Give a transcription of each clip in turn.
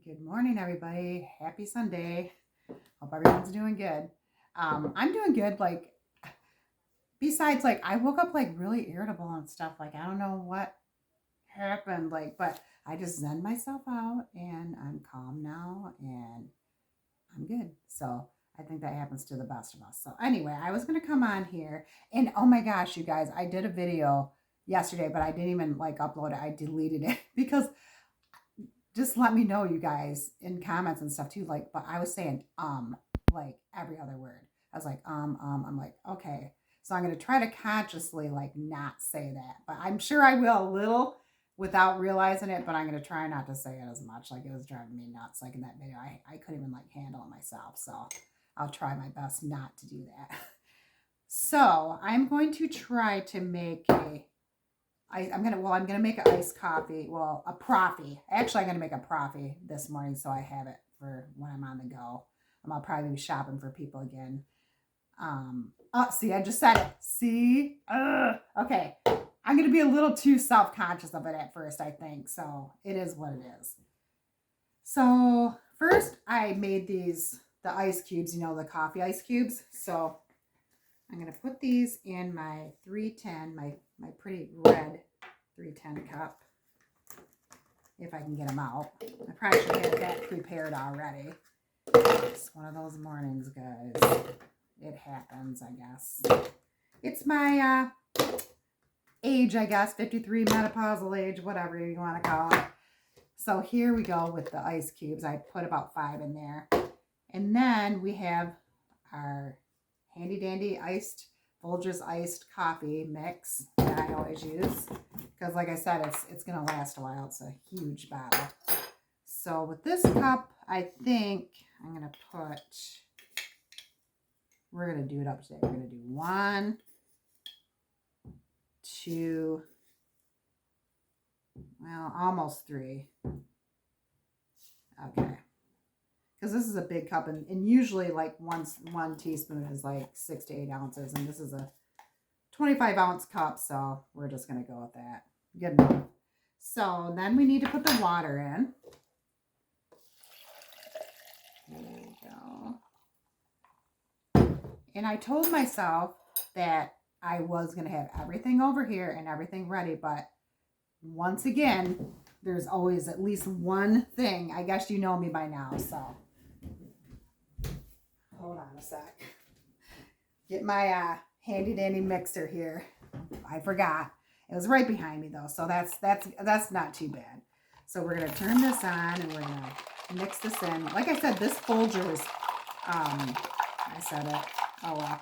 Good morning, everybody. Happy Sunday. Hope everyone's doing good. I'm doing good. Like, besides, like, I woke up like really irritable and stuff. Like, I don't know what happened. Like, but I just zen myself out and I'm calm now and I'm good. So I think that happens to the best of us. So anyway, I was gonna come on here and oh my gosh, you guys, I did a video yesterday, but I didn't even like upload it. I deleted it because just let me know, you guys, in comments and stuff too. Like, but I was saying like every other word. I was like I'm like, okay, so I'm gonna try to consciously like not say that, but I'm sure I will a little without realizing it, but I'm gonna try not to say it as much. Like, it was driving me nuts. Like in that video, I couldn't even like handle it myself, so I'll try my best not to do that. So I'm going to try to make I'm gonna make an iced coffee. Well, a proffee. Actually, I'm gonna make a proffee this morning, so I have it for when I'm on the go. I'll probably be shopping for people again. Oh, see, I just said it. See, okay. I'm gonna be a little too self-conscious of it at first, I think. So it is what it is. So first, I made the ice cubes. You know, the coffee ice cubes. So I'm going to put these in my 310, my pretty red 310 cup, if I can get them out. I probably should have that prepared already. It's one of those mornings, guys. It happens, I guess. It's my age, I guess, 53, menopausal age, whatever you want to call it. So here we go with the ice cubes. I put about 5 in there. And then we have our handy dandy Folgers iced coffee mix that I always use because, like I said, it's gonna last a while. It's a huge bottle. So with this cup, I think I'm gonna put. We're gonna do it up today. We're gonna do 1, 2, well, almost 3. Okay. Because this is a big cup, and usually like one teaspoon is like 6 to 8 ounces, and this is a 25-ounce cup, so we're just going to go with that. Good enough. So then we need to put the water in. There we go. And I told myself that I was going to have everything over here and everything ready, but once again, there's always at least one thing. I guess you know me by now, so. Hold on a sec. Get my handy dandy mixer here. I forgot. It was right behind me though, so that's not too bad. So we're gonna turn this on and we're gonna mix this in. Like I said, this Folgers, I said it. Oh well.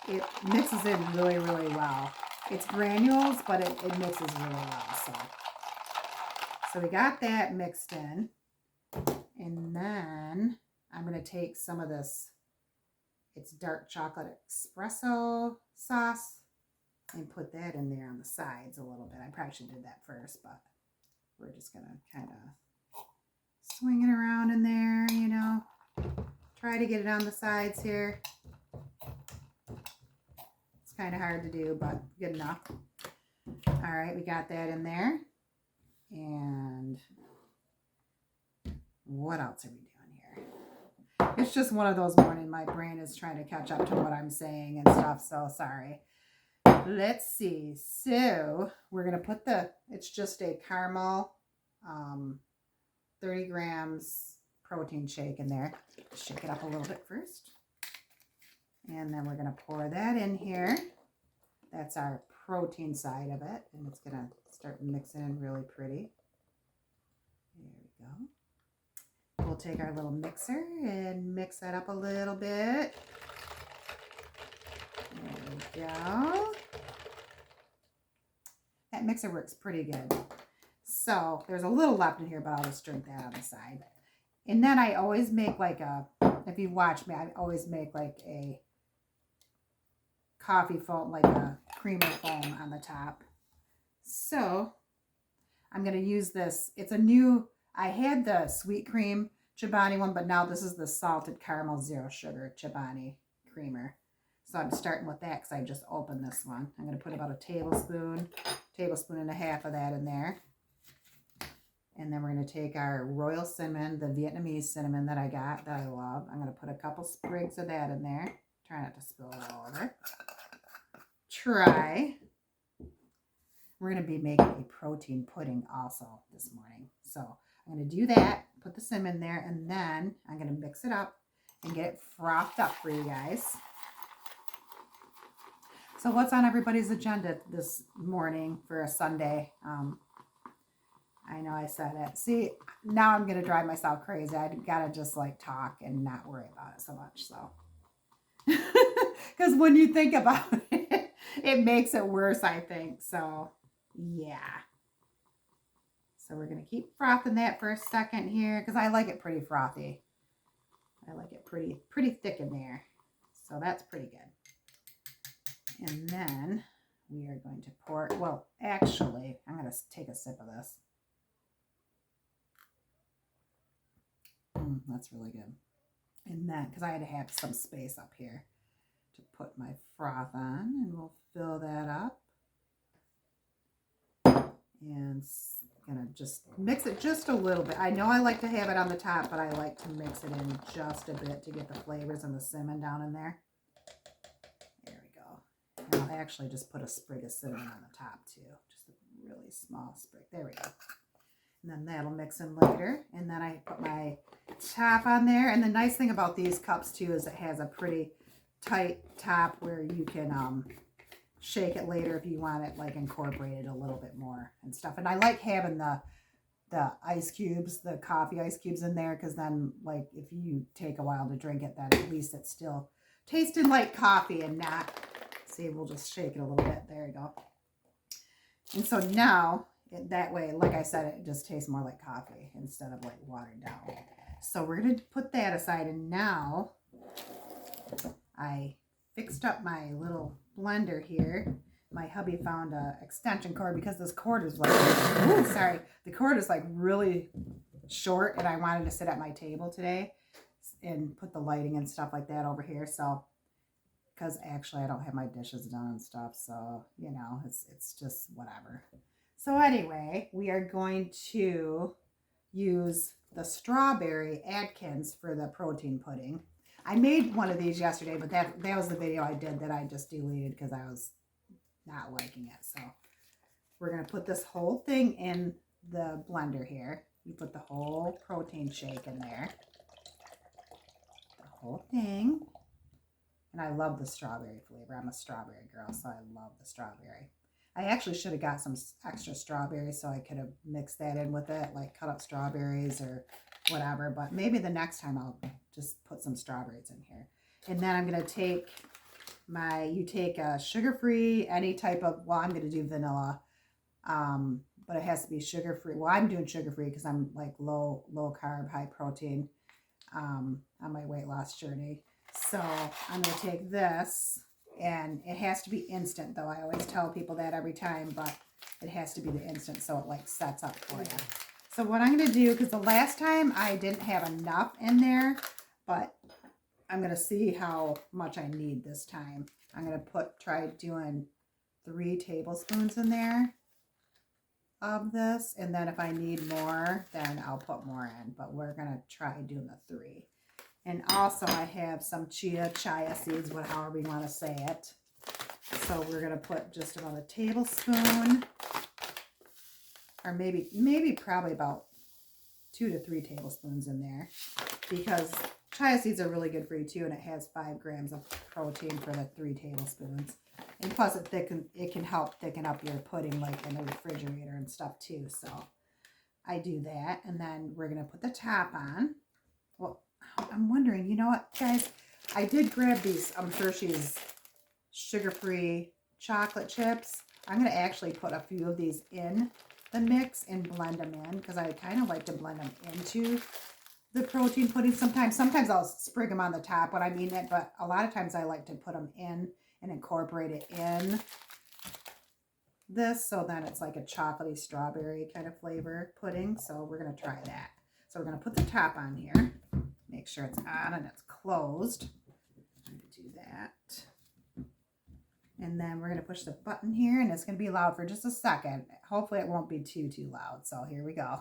It mixes in really, really well. It's granules, but it mixes really well. So we got that mixed in, and then I'm going to take some of this, it's dark chocolate espresso sauce, and put that in there on the sides a little bit. I probably should have did that first, but we're just going to kind of swing it around in there, you know. Try to get it on the sides here. It's kind of hard to do, but good enough. All right, we got that in there. And what else are we doing? It's just one of those mornings. My brain is trying to catch up to what I'm saying and stuff, so sorry. Let's see. So we're going to put it's just a caramel 30 grams protein shake in there. Shake it up a little bit first. And then we're going to pour that in here. That's our protein side of it. And it's going to start mixing in really pretty. There we go. We'll take our little mixer and mix that up a little bit. There we go. That mixer works pretty good. So there's a little left in here, but I'll just drink that on the side. And then I always make like if you watch me, I always make like a coffee foam, like a creamer foam on the top. So I'm going to use this. It's a new, I had the sweet cream Chobani one, but now this is the salted caramel zero sugar Chobani creamer. So I'm starting with that because I just opened this one. I'm going to put about a tablespoon and a half of that in there. And then we're going to take our royal cinnamon, the Vietnamese cinnamon that I got, that I love. I'm going to put a couple sprigs of that in there. Try not to spill it all over. Try. We're going to be making a protein pudding also this morning. So I'm going to do that, put the cinnamon there, and then I'm going to mix it up and get it frothed up for you guys. So what's on everybody's agenda this morning for a Sunday? I know I said it. See, now I'm going to drive myself crazy. I got to just like talk and not worry about it so much. So, because when you think about it, it makes it worse, I think. So, yeah. So we're going to keep frothing that for a second here because I like it pretty frothy. I like it pretty thick in there. So that's pretty good. And then we are going to pour, well, actually, I'm going to take a sip of this. That's really good. And then, because I had to have some space up here to put my froth on, and we'll fill that up. And gonna just mix it just a little bit. I know I like to have it on the top, but I like to mix it in just a bit to get the flavors and the cinnamon down in there. There we go. And I'll actually just put a sprig of cinnamon on the top too. Just a really small sprig. There we go. And then that'll mix in later. And then I put my top on there. And the nice thing about these cups too is it has a pretty tight top where you can shake it later if you want it like incorporated a little bit more and stuff. And I like having the ice cubes, the coffee ice cubes in there, because then like if you take a while to drink it, then at least it's still tasting like coffee and not, see, we'll just shake it a little bit. There you go. And so now that way, like I said, it just tastes more like coffee instead of like watered down. So we're going to put that aside. And now I fixed up my little blender here. My hubby found a extension cord because this cord is like, ooh, sorry, the cord is like really short, and I wanted to sit at my table today and put the lighting and stuff like that over here. So, because actually I don't have my dishes done and stuff, so you know, it's just whatever. So anyway, we are going to use the strawberry Atkins for the protein pudding. I made one of these yesterday, but that was the video I did that I just deleted because I was not liking it. So we're going to put this whole thing in the blender here. You put the whole protein shake in there. The whole thing. And I love the strawberry flavor. I'm a strawberry girl, so I love the strawberry. I actually should have got some extra strawberries so I could have mixed that in with it, like cut up strawberries or whatever. But maybe the next time I'll just put some strawberries in here. And then I'm going to take you take a sugar-free, any type of, well, I'm going to do vanilla, but it has to be sugar-free. Well, I'm doing sugar-free because I'm like low carb, high protein on my weight loss journey. So I'm going to take this, and it has to be instant though. I always tell people that every time, but it has to be the instant so it like sets up for you. So what I'm going to do, because the last time I didn't have enough in there, but I'm going to see how much I need this time. I'm going to try doing 3 tablespoons in there of this. And then if I need more, then I'll put more in. But we're going to try doing the 3. And also I have some chia seeds, however you want to say it. So we're going to put just about a tablespoon, or maybe probably about 2 to 3 tablespoons in there, because chia seeds are really good for you too, and it has 5 grams of protein for the 3 tablespoons. And plus it can help thicken up your pudding like in the refrigerator and stuff too. So I do that, and then we're going to put the top on. Well, I'm wondering, you know what, guys? I did grab these Hershey's sugar-free chocolate chips. I'm going to actually put a few of these in the mix and blend them in, because I kind of like to blend them into the protein pudding. Sometimes I'll sprig them on the top when I mean it, but a lot of times I like to put them in and incorporate it in this, so then it's like a chocolatey strawberry kind of flavor pudding. So we're going to try that. So we're going to put the top on here, make sure it's on and it's closed. I'm going to do that. And then we're going to push the button here, and it's going to be loud for just a second. Hopefully it won't be too loud. So here we go.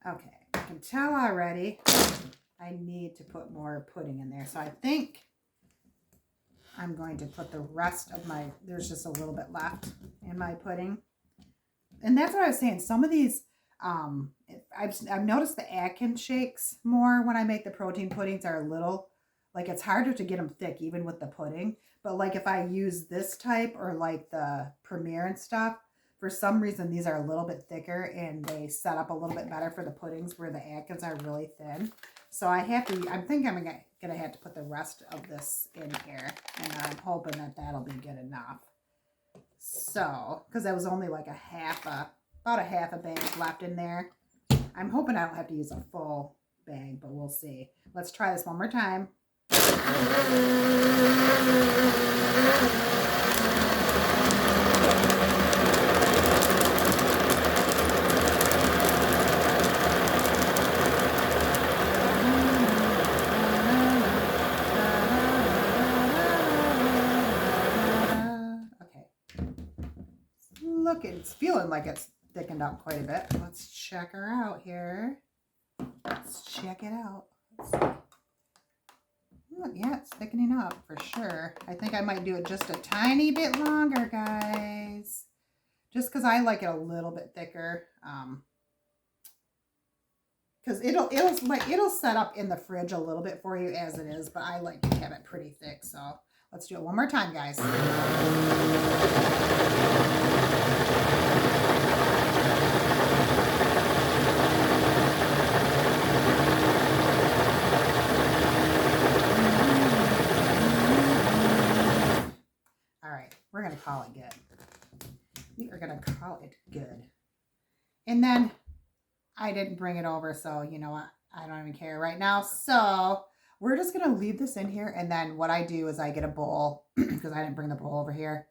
Okay, I can tell already I need to put more pudding in there. So I think I'm going to put the rest of my, there's just a little bit left in my pudding. And that's what I was saying. Some of these, I've noticed the Atkins shakes more when I make the protein puddings are a little, like it's harder to get them thick even with the pudding. But like if I use this type or like the Premier and stuff, for some reason these are a little bit thicker and they set up a little bit better for the puddings where the Atkins are really thin. So I have to, I'm thinking I'm gonna have to put the rest of this in here, and I'm hoping that that'll be good enough. So, because there was only like about a half a bag left in there. I'm hoping I don't have to use a full bag, but we'll see. Let's try this one more time. It's feeling like it's thickened up quite a bit. Let's check her out here. Let's check it out. Look, yeah, it's thickening up for sure. I think I might do it just a tiny bit longer, guys. Just because I like it a little bit thicker. Because it'll set up in the fridge a little bit for you as it is, but I like to have it pretty thick. So let's do it one more time, guys. We're going to call it good. We are going to call it good. And then I didn't bring it over, so you know what? I don't even care right now. So we're just going to leave this in here. And then what I do is I get a bowl because I didn't bring the bowl over here.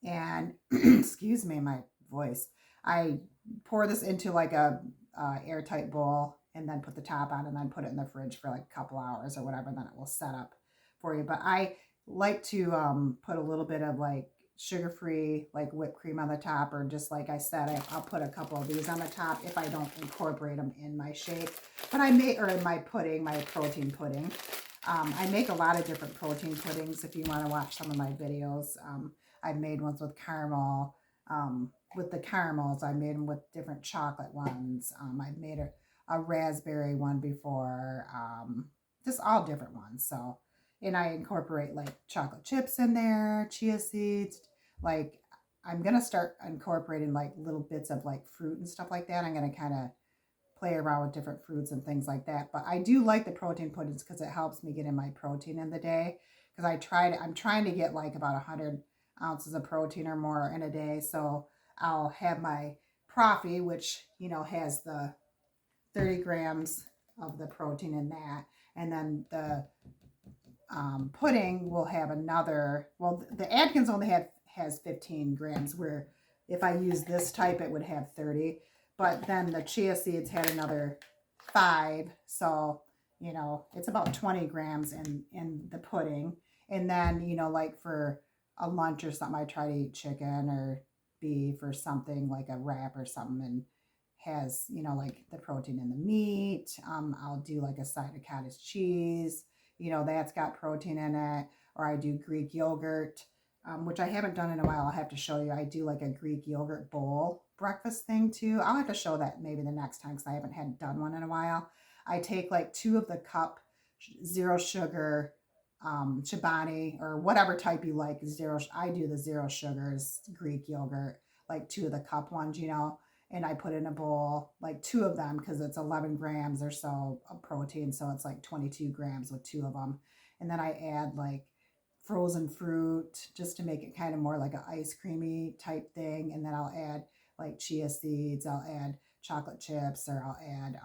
And excuse me, my voice. I pour this into like a airtight bowl and then put the top on and then put it in the fridge for like a couple hours or whatever. Then it will set up for you. But I like to put a little bit of like sugar-free like whipped cream on the top, or just like I said, I'll put a couple of these on the top if I don't incorporate them in my shake. But I make, or in my pudding, my protein pudding. I make a lot of different protein puddings. If you want to watch some of my videos, I've made ones with caramel. With the caramels, I made them with different chocolate ones. I've made a raspberry one before, just all different ones. So, and I incorporate like chocolate chips in there, chia seeds. Like I'm going to start incorporating like little bits of like fruit and stuff like that. I'm going to kind of play around with different fruits and things like that. But I do like the protein puddings because it helps me get in my protein in the day. Because I'm trying to get like about 100 ounces of protein or more in a day. So I'll have my proffee, which, you know, has the 30 grams of the protein in that. And then the pudding will have another, well, the Atkins only has 15 grams, where if I use this type, it would have 30. But then the chia seeds had another 5. So, you know, it's about 20 grams in the pudding. And then, you know, like for a lunch or something, I try to eat chicken or beef or something like a wrap or something, and has, you know, like the protein in the meat. I'll do like a side of cottage cheese, you know, that's got protein in it. Or I do Greek yogurt, which I haven't done in a while. I'll have to show you. I do like a Greek yogurt bowl breakfast thing too. I'll have to show that maybe the next time because I haven't done one in a while. I take like 2 of the cup zero sugar Chobani or whatever type you like. I do the 0 sugars Greek yogurt, like 2 of the cup ones, you know, and I put in a bowl, like 2 of them, because it's 11 grams or so of protein. So it's like 22 grams with 2 of them. And then I add like frozen fruit just to make it kind of more like an ice creamy type thing. And then I'll add like chia seeds. I'll add chocolate chips, or I'll add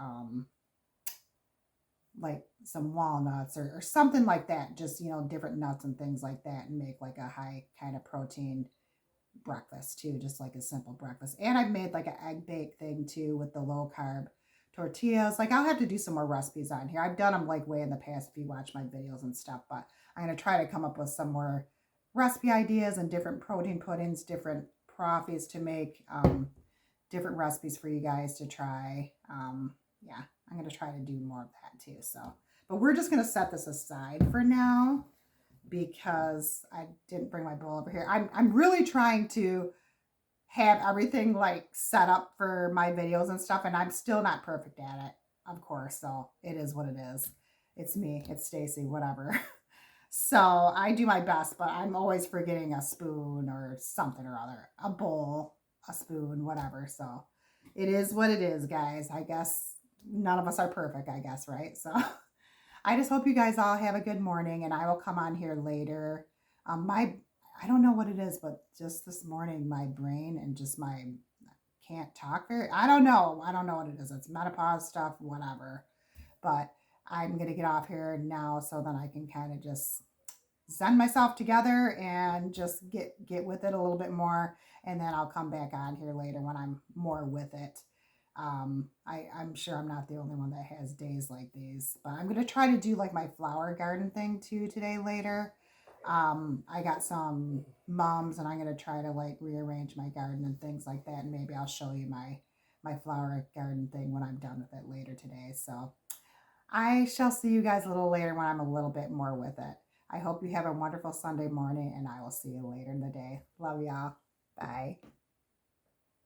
like some walnuts or something like that. Just, you know, different nuts and things like that, and make like a high kind of protein breakfast too, just like a simple breakfast. And I've made like an egg bake thing too with the low carb tortillas. Like I'll have to do some more recipes on here. I've done them like way in the past if you watch my videos and stuff, but I'm going to try to come up with some more recipe ideas and different protein puddings, different proffies to make, different recipes for you guys to try. Yeah, I'm going to try to do more of that too. So, but we're just going to set this aside for now because I didn't bring my bowl over here. I'm really trying to have everything like set up for my videos and stuff, and I'm still not perfect at it, of course. So it is what it is. It's me. It's Stacy. Whatever. So I do my best, but I'm always forgetting a spoon or something or other, a bowl, a spoon, whatever. So it is what it is, guys. I guess none of us are perfect, I guess, right? So I just hope you guys all have a good morning, and I will come on here later. I don't know what it is, but just this morning, my brain and just my can't talk very. I don't know. I don't know what it is. It's menopause stuff, whatever. But I'm gonna get off here now so then I can kind of just zen myself together and just get with it a little bit more, and then I'll come back on here later when I'm more with it. I'm sure I'm not the only one that has days like these, but I'm gonna try to do like my flower garden thing too today later. I got some mums and I'm gonna try to like rearrange my garden and things like that, and maybe I'll show you my flower garden thing when I'm done with it later today. So I shall see you guys a little later when I'm a little bit more with it. I hope you have a wonderful Sunday morning, and I will see you later in the day. Love y'all. Bye.